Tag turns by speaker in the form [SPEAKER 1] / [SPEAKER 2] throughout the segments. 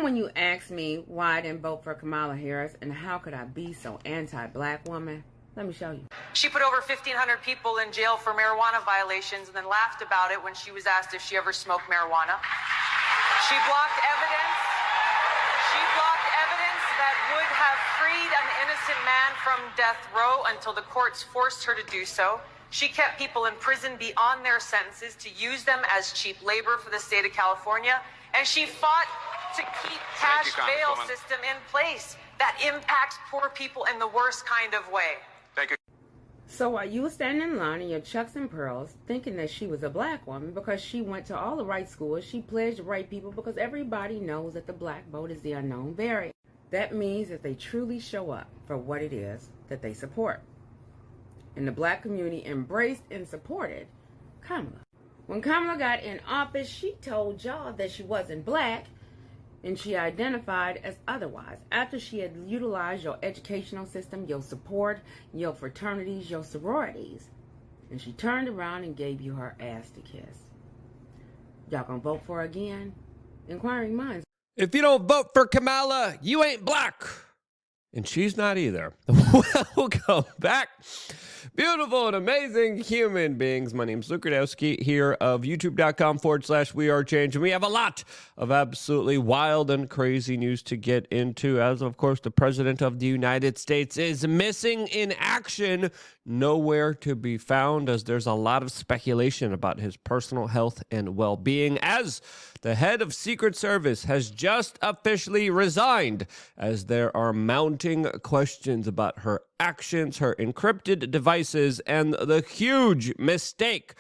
[SPEAKER 1] when you asked me why I didn't vote for Kamala Harris and how could I be so anti-black woman? Let me show you.
[SPEAKER 2] She put over 1,500 people in jail for marijuana violations and then laughed about it when she was asked if she ever smoked marijuana. She blocked evidence. She blocked evidence that would have freed an innocent man from death row until the courts forced her to do so. She kept people in prison beyond their sentences to use them as cheap labor for the state of California. And she fought to keep cash bail system in place that impacts poor people in the worst kind of way.
[SPEAKER 3] Thank you.
[SPEAKER 1] So while you were standing in line in your chucks and pearls, thinking that she was a black woman because she went to all the right schools, she pledged to right people because everybody knows that the black vote is the unknown variant. That means that they truly show up for what it is that they support. And the black community embraced and supported Kamala. When Kamala got in office, she told y'all that she wasn't black, and she identified as otherwise. After she had utilized your educational system, your support, your fraternities, your sororities, and she turned around and gave you her ass to kiss. Y'all gonna vote for her again? Inquiring minds.
[SPEAKER 4] If you don't vote for Kamala, you ain't black. And she's not either. Welcome back. Beautiful and amazing human beings. My name's Luke Radowski here of youtube.com/wearechange. And we have a lot of absolutely wild and crazy news to get into. As of course, the president of the United States is missing in action, nowhere to be found, as there's a lot of speculation about his personal health and well-being, as the head of Secret Service has just officially resigned, as there are mounting questions about her actions, her encrypted devices, and the huge mistake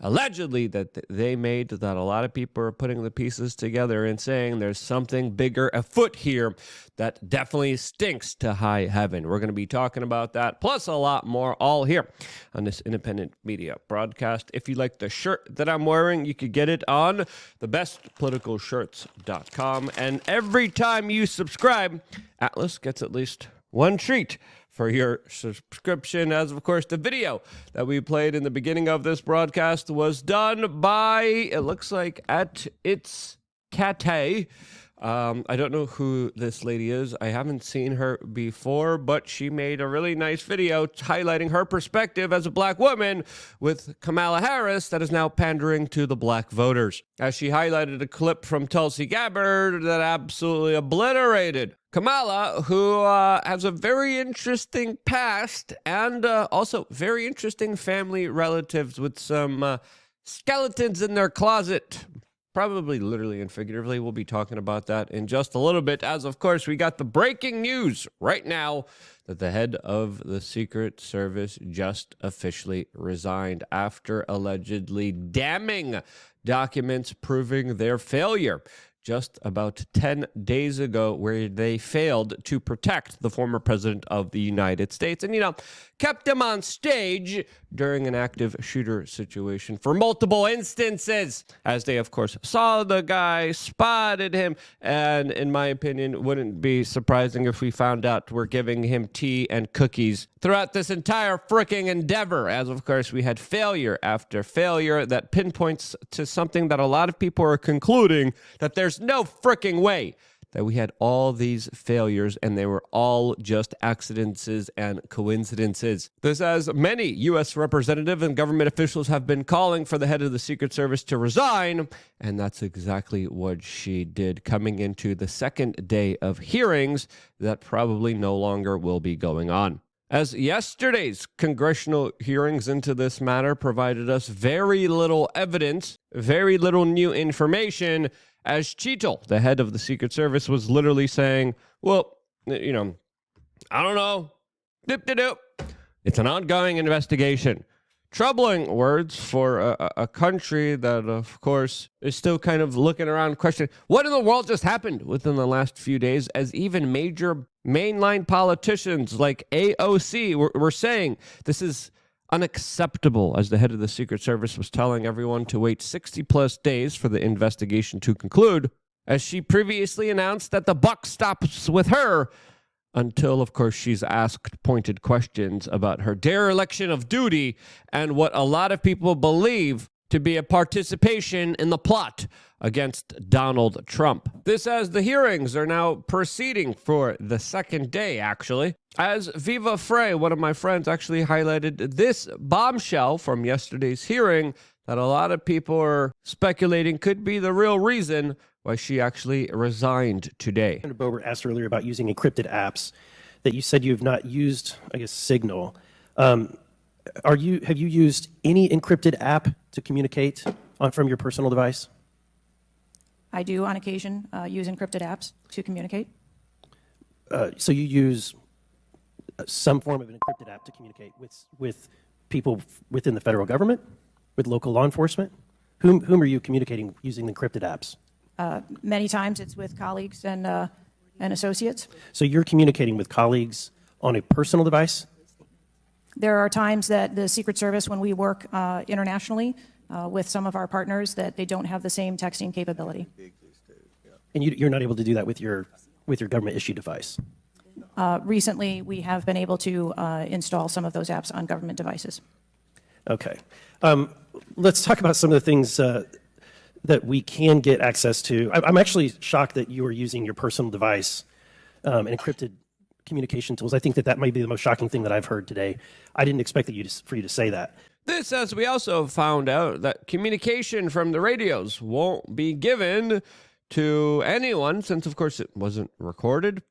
[SPEAKER 4] allegedly that they made, that a lot of people are putting the pieces together and saying there's something bigger afoot here that definitely stinks to high heaven. We're going to be talking about that, plus a lot more, all here on this independent media broadcast. If you like the shirt that I'm wearing, you could get it on thebestpoliticalshirts.com. And every time you subscribe, Atlas gets at least one treat for your subscription, as of course the video that we played in the beginning of this broadcast was done by, it looks like, at It's Kate. I don't know who this lady is. I haven't seen her before, but she made a really nice video highlighting her perspective as a black woman with Kamala Harris that is now pandering to the black voters, as she highlighted a clip from Tulsi Gabbard that absolutely obliterated Kamala, who has a very interesting past and also very interesting family relatives with some skeletons in their closet. Probably literally and figuratively. We'll be talking about that in just a little bit, as of course we got the breaking news right now that the head of the Secret Service just officially resigned after allegedly damning documents proving their failure just about 10 days ago, where they failed to protect the former president of the United States and, kept him on stage during an active shooter situation for multiple instances, as they, of course, saw the guy, spotted him, and in my opinion, wouldn't be surprising if we found out we're giving him tea and cookies throughout this entire freaking endeavor, as of course we had failure after failure that pinpoints to something that a lot of people are concluding, that there's no freaking way that we had all these failures and they were all just accidents and coincidences. This, as many U.S. representatives and government officials have been calling for the head of the Secret Service to resign, and that's exactly what she did, coming into the second day of hearings that probably no longer will be going on. As yesterday's congressional hearings into this matter provided us very little evidence, very little new information, as Cheatle, the head of the Secret Service, was literally saying, well, I don't know. Dip-de-doop. It's an ongoing investigation. Troubling words for a country that, of course, is still kind of looking around questioning what in the world just happened within the last few days, as even major mainline politicians like AOC were saying this is unacceptable, as the head of the Secret Service was telling everyone to wait 60 plus days for the investigation to conclude, as she previously announced that the buck stops with her until, of course, she's asked pointed questions about her dereliction of duty and what a lot of people believe to be a participation in the plot against Donald Trump. This as the hearings are now proceeding for the second day, actually. As Viva Frey, one of my friends, actually highlighted this bombshell from yesterday's hearing that a lot of people are speculating could be the real reason why she actually resigned today.
[SPEAKER 3] Senator Boebert asked earlier about using encrypted apps that you said you have not used, I guess, Signal. Have you used any encrypted app to communicate from your personal device?
[SPEAKER 5] I do, on occasion, use encrypted apps to communicate.
[SPEAKER 3] So you use some form of an encrypted app to communicate with people within the federal government, with local law enforcement? Whom are you communicating using the encrypted apps?
[SPEAKER 5] Many times it's with colleagues and associates.
[SPEAKER 3] So you're communicating with colleagues on a personal device?
[SPEAKER 5] There are times that the Secret Service, when we work internationally with some of our partners, that they don't have the same texting capability.
[SPEAKER 3] And you're not able to do that with your government-issued device?
[SPEAKER 5] Recently, we have been able to install some of those apps on government devices.
[SPEAKER 3] Okay. Let's talk about some of the things that we can get access to. I'm actually shocked that you are using your personal device and encrypted communication tools. I think that might be the most shocking thing that I've heard today. I didn't expect for you to say that.
[SPEAKER 4] This, as we also found out, that communication from the radios won't be given to anyone, since, of course, it wasn't recorded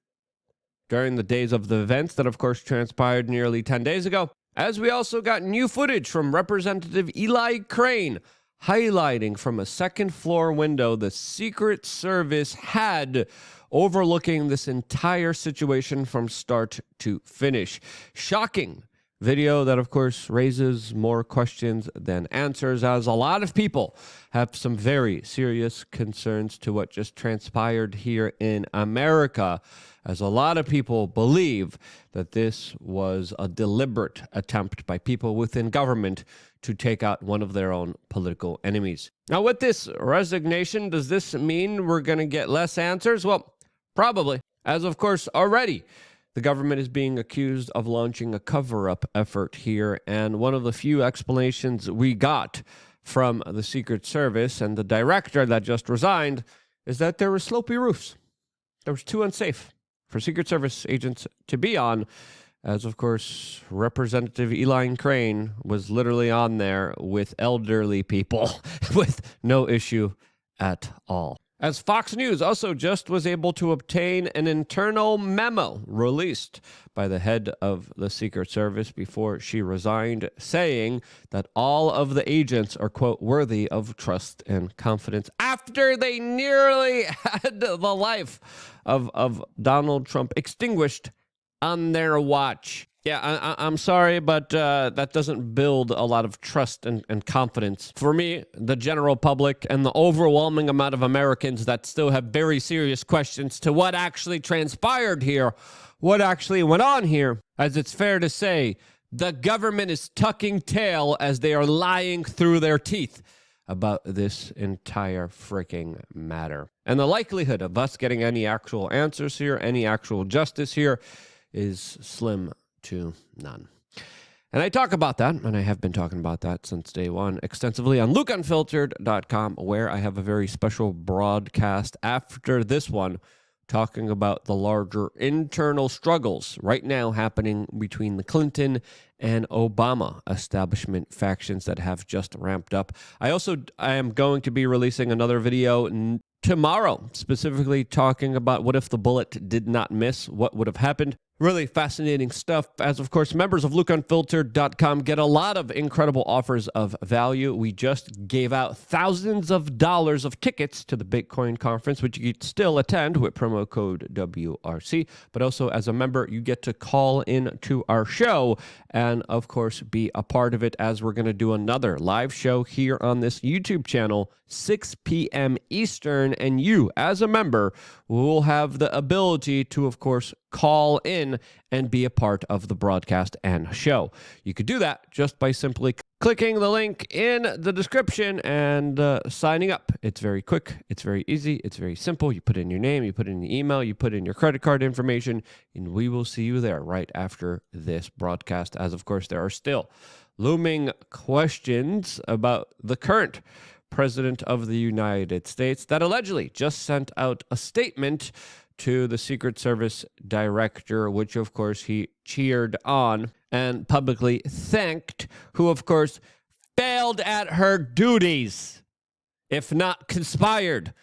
[SPEAKER 4] during the days of the events that, of course, transpired nearly 10 days ago. As we also got new footage from Representative Eli Crane highlighting from a second-floor window the Secret Service had overlooking this entire situation from start to finish. Shocking video that, of course, raises more questions than answers, as a lot of people have some very serious concerns to what just transpired here in America, as a lot of people believe that this was a deliberate attempt by people within government to take out one of their own political enemies. Now, with this resignation, does this mean we're going to get less answers? Well, probably, as of course already the government is being accused of launching a cover-up effort here, and one of the few explanations we got from the Secret Service and the director that just resigned is that there were slopey roofs. There was too unsafe for Secret Service agents to be on, as of course Representative Eli Crane was literally on there with elderly people with no issue at all. As Fox News also just was able to obtain an internal memo released by the head of the Secret Service before she resigned, saying that all of the agents are, quote, worthy of trust and confidence, after they nearly had the life of Donald Trump extinguished on their watch. Yeah, I'm sorry, but that doesn't build a lot of trust and confidence. For me, the general public, and the overwhelming amount of Americans that still have very serious questions to what actually transpired here, what actually went on here, as it's fair to say, the government is tucking tail as they are lying through their teeth about this entire freaking matter. And the likelihood of us getting any actual answers here, any actual justice here, is slim to none. And I talk about that, and I have been talking about that since day one extensively on LukeUnfiltered.com, where I have a very special broadcast after this one talking about the larger internal struggles right now happening between the Clinton and Obama establishment factions that have just ramped up. I am going to be releasing another video tomorrow, specifically talking about what if the bullet did not miss, what would have happened. Really fascinating stuff, as of course members of LukeUnfiltered.com get a lot of incredible offers of value. We just gave out thousands of dollars of tickets to the Bitcoin conference, which you could still attend with promo code WRC. But also as a member, you get to call in to our show and of course be a part of it, as we're going to do another live show here on this YouTube channel, 6 p.m. Eastern. And you, as a member, will have the ability to, of course, call in and be a part of the broadcast and show. You could do that just by simply clicking the link in the description and signing up. It's very quick. It's very easy. It's very simple. You put in your name, you put in your email, you put in your credit card information, and we will see you there right after this broadcast, as of course there are still looming questions about the current president of the United States that allegedly just sent out a statement to the Secret Service director, which of course he cheered on and publicly thanked, who of course failed at her duties, if not conspired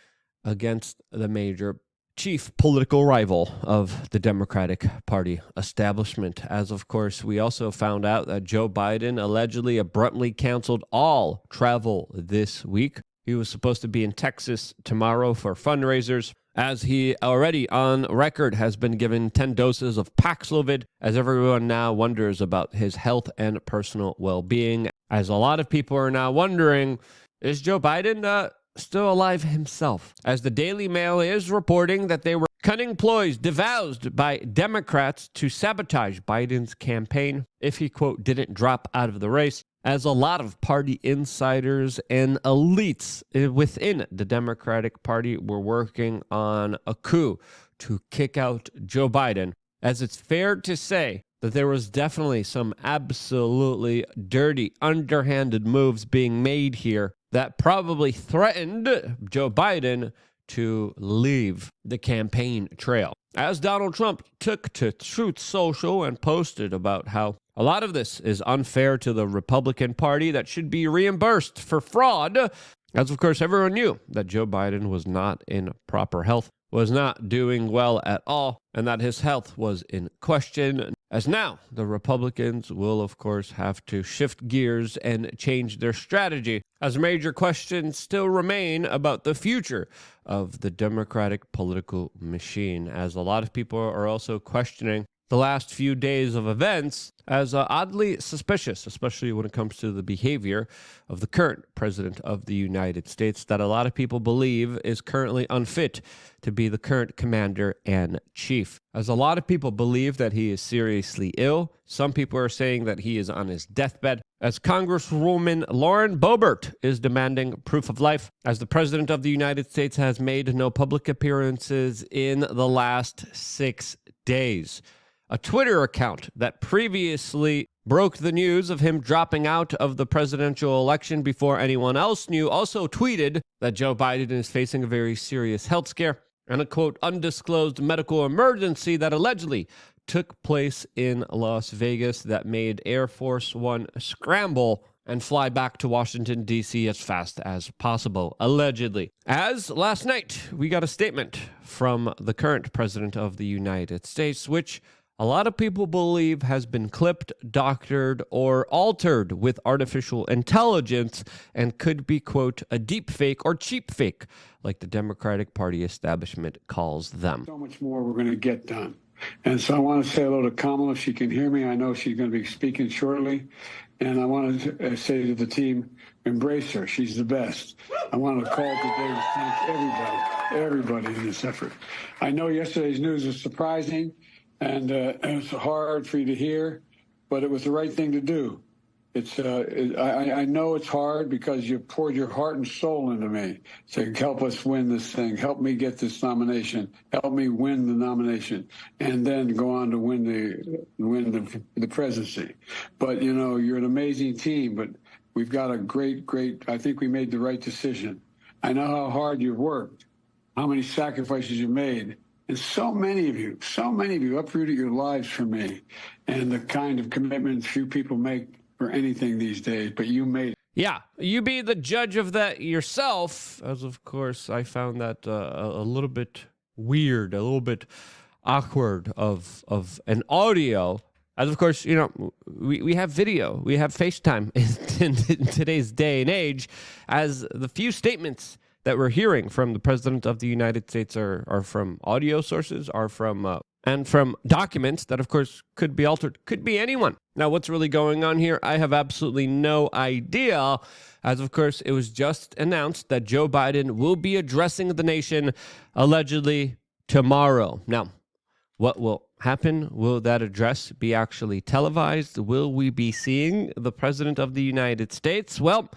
[SPEAKER 4] against the major chief political rival of the Democratic Party establishment. As of course, we also found out that Joe Biden allegedly abruptly canceled all travel this week. He was supposed to be in Texas tomorrow for fundraisers, as he already on record has been given 10 doses of Paxlovid, as everyone now wonders about his health and personal well-being. As a lot of people are now wondering, is Joe Biden still alive himself? As the Daily Mail is reporting that they were cunning ploys devised by Democrats to sabotage Biden's campaign if he, quote, didn't drop out of the race, as a lot of party insiders and elites within the Democratic Party were working on a coup to kick out Joe Biden. As it's fair to say that there was definitely some absolutely dirty, underhanded moves being made here that probably threatened Joe Biden to leave the campaign trail. As Donald Trump took to Truth Social and posted about how a lot of this is unfair to the Republican Party that should be reimbursed for fraud, as of course everyone knew that Joe Biden was not in proper health, was not doing well at all, and that his health was in question. As now, the Republicans will, of course, have to shift gears and change their strategy, as major questions still remain about the future of the Democratic political machine, as a lot of people are also questioning the last few days of events as oddly suspicious, especially when it comes to the behavior of the current president of the United States that a lot of people believe is currently unfit to be the current commander and chief. As a lot of people believe that he is seriously ill, some people are saying that he is on his deathbed, as Congresswoman Lauren Boebert is demanding proof of life, as the president of the United States has made no public appearances in the last 6 days. A Twitter account that previously broke the news of him dropping out of the presidential election before anyone else knew also tweeted that Joe Biden is facing a very serious health scare and a, quote, undisclosed medical emergency that allegedly took place in Las Vegas that made Air Force One scramble and fly back to Washington, D.C. as fast as possible, allegedly. As last night, we got a statement from the current president of the United States, which a lot of people believe has been clipped, doctored, or altered with artificial intelligence and could be, quote, a deep fake or cheap fake, like the Democratic Party establishment calls them.
[SPEAKER 6] So much more we're going to get done. And so I want to say hello to Kamala if she can hear me. I know she's going to be speaking shortly. And I want to say to the team, embrace her. She's the best. I want to call today to thank everybody in this effort. I know yesterday's news was surprising. And it's hard for you to hear, but it was the right thing to do. I know it's hard because you poured your heart and soul into me to help us win this thing, help me get this nomination, help me win the nomination, and then go on to win the presidency. But, you know, you're an amazing team, but we've got a great, I think we made the right decision. I know how hard you've worked, how many sacrifices you made. And so many of you uprooted your lives for me, and the kind of commitment few people make for anything these days, but you made it.
[SPEAKER 4] Yeah, you be the judge of that yourself, as of course I found that a little bit weird, a little bit awkward of an audio. As of course, you know, we have video, we have FaceTime in today's day and age, as the few statements that we're hearing from the president of the United States are from audio sources, are from and from documents that, of course, could be altered, could be anyone. Now, what's really going on here? I have absolutely no idea, as of course, it was just announced that Joe Biden will be addressing the nation allegedly tomorrow. Now, what will happen? Will that address be actually televised? Will we be seeing the president of the United States? Well,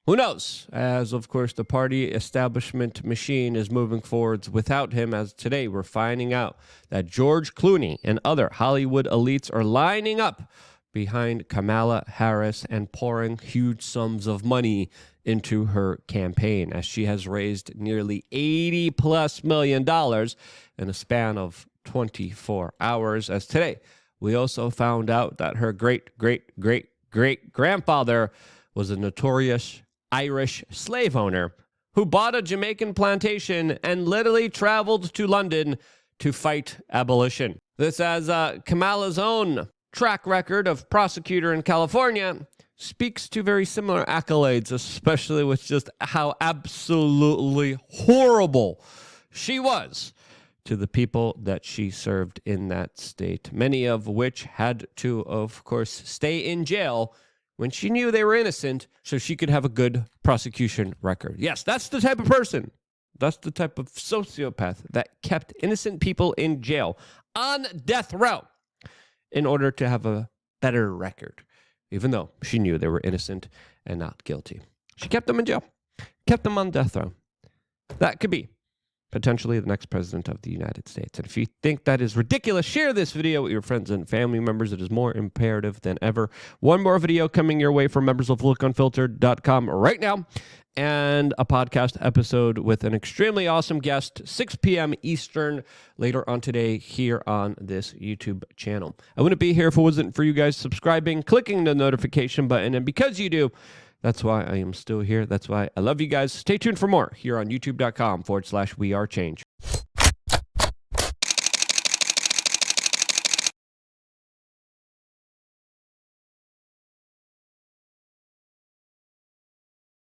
[SPEAKER 4] who knows? As, of course, the party establishment machine is moving forwards without him, as today we're finding out that George Clooney and other Hollywood elites are lining up behind Kamala Harris and pouring huge sums of money into her campaign, as she has raised nearly $80+ million in a span of 24 hours. As today, we also found out that her great-great-great-great-grandfather was a notorious Irish slave owner who bought a Jamaican plantation and literally traveled to London to fight abolition. This as Kamala's own track record of prosecutor in California speaks to very similar accolades, especially with just how absolutely horrible she was to the people that she served in that state, many of which had to, of course, stay in jail when she knew they were innocent so she could have a good prosecution record. Yes, that's the type of person. That's the type of sociopath that kept innocent people in jail on death row in order to have a better record, even though she knew they were innocent and not guilty. She kept them in jail, kept them on death row. That could be potentially the next president of the United States. And if you think that is ridiculous, share this video with your friends and family members. It is more imperative than ever. One more video coming your way from members of LookUnfiltered.com right now, and a podcast episode with an extremely awesome guest, 6 p.m. Eastern, later on today here on this YouTube channel. I wouldn't be here if it wasn't for you guys subscribing, clicking the notification button, and because you do, that's why I am still here. That's why I love you guys. Stay tuned for more here on youtube.com/wearechange.